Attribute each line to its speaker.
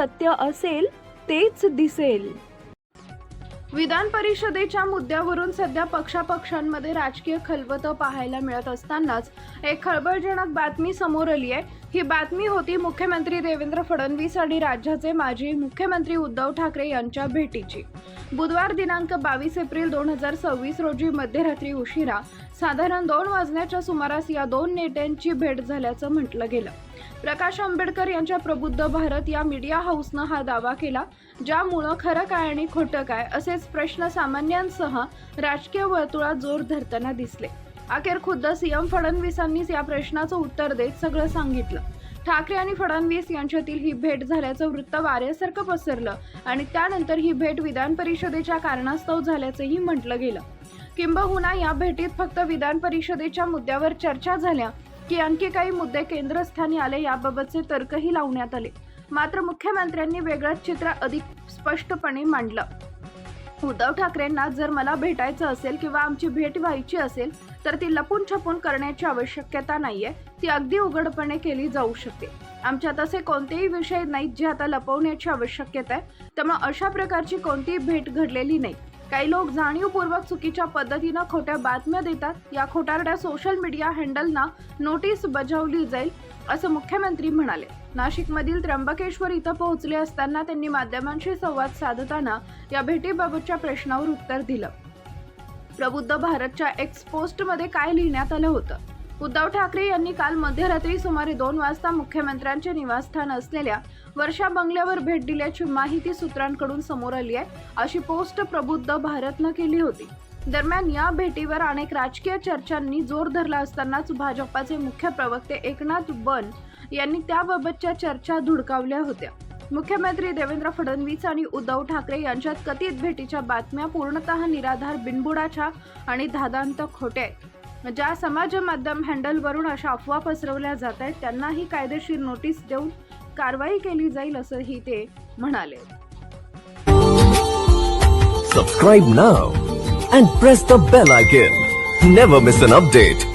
Speaker 1: सत्य असेल तेच दिसेल। विधान परिषदेच्या मुद्द्यावरून सध्या पक्षांमध्ये राजकीय खलबतं पाहायला मिळत असतानाच एक खळबळजनक बातमी समोर आली आहे। ही बातमी होती मुख्यमंत्री देवेंद्र फडणवीस आणि राज्याचे माजी मुख्यमंत्री उद्धव ठाकरे यांच्या भेटीची। बुधवार दिनांक 22 एप्रिल 2026 रोजी मध्यरात्री उशिरा साधारण 2 वाजण्याच्या सुमारास या दोन नेत्यांची भेट झाल्याचं म्हटलं गेलं। प्रकाश आंबेडकर यांच्या प्रबुद्ध भारत या मीडिया हाऊसनं हा दावा केला, ज्यामुळं खरं काय आणि खोटं काय असेच प्रश्न सामान्यांसह राजकीय वर्तुळात जोर धरताना दिसले। अखेर खुद्द सीएम फडणवीसांनीच या प्रश्नाचं उत्तर देत सगळं सांगितलं। ठाकरे आणि फडणवीस यांच्यातील ही भेट झाल्याचं वृत्त वाऱ्यासारखं पसरलं आणि त्यानंतर ही भेट विधान परिषदेच्या कारणास्तव झाल्याचंही म्हटलं गेलं। किंबहुना या भेटीत फक्त विधान परिषदेच्या मुद्द्यावर चर्चा झाल्या की आणखी काही मुद्दे केंद्रस्थानी आले याबाबतचे तर्कही लावण्यात आले। मात्र मुख्यमंत्र्यांनी वेगळंच चित्र अधिक स्पष्टपणे मांडलं। उद्धव ठाकरेंना जर मला भेटायचं असेल किंवा आमची भेट व्हायची असेल तर ती लपून छपून करण्याची आवश्यकता नाहीये, ती अगदी उघडपणे केली जाऊ शकते। आमच्यात असे कोणतेही विषय नाहीत जे आता लपवण्याची आवश्यकता आहे, त्यामुळे अशा प्रकारची कोणतीही भेट घडलेली नाही। काही लोक जाणीवपूर्वक चुकीच्या पद्धतीनं खोट्या बातम्या देतात, या खोटारड्या सोशल मीडिया हँडलना नोटीस बजावली जाईल असं मुख्यमंत्री म्हणाले। नाशिकमधील त्र्यंबकेश्वर इथं पोहोचले असताना त्यांनी माध्यमांशी संवाद साधताना या भेटीबाबतच्या प्रश्नावर उत्तर दिलं। प्रबुद्ध भारतच्या एक्स पोस्टमध्ये काय लिहिण्यात आलं होतं? उद्धव ठाकरे यांनी काल मध्यरात्री सुमारे 2 वाजता मुख्यमंत्र्यांचे निवासस्थान असलेल्या वर्षा बंगल्यावर भेट दिल्याची माहिती सूत्रांकडून समोर आली आहे, अशी पोस्ट प्रबुद्ध भारतनं केली होती। दरम्यान या भेटीवर अनेक राजकीय चर्चांनी जोर धरला असतानाच भाजपाचे मुख्य प्रवक्ते एकनाथ बन यांनी त्याबाबतच्या चर्चा धुडकावल्या होत्या। मुख्यमंत्री देवेंद्र फडणवीस आणि उद्धव ठाकरे यांच्यात कथित भेटीच्या बातम्या पूर्णतः निराधार, बिनबुडाच्या आणि धादांत खोट्या आहेत। ज्या समाज माध्यम हँडलवरून अशा अफवा पसरवल्या जात आहेत त्यांनाही कायदेशीर नोटीस देऊन कारवाई केली जाईल असंही ते म्हणाले।
Speaker 2: Subscribe now and press the bell icon. Never miss an update.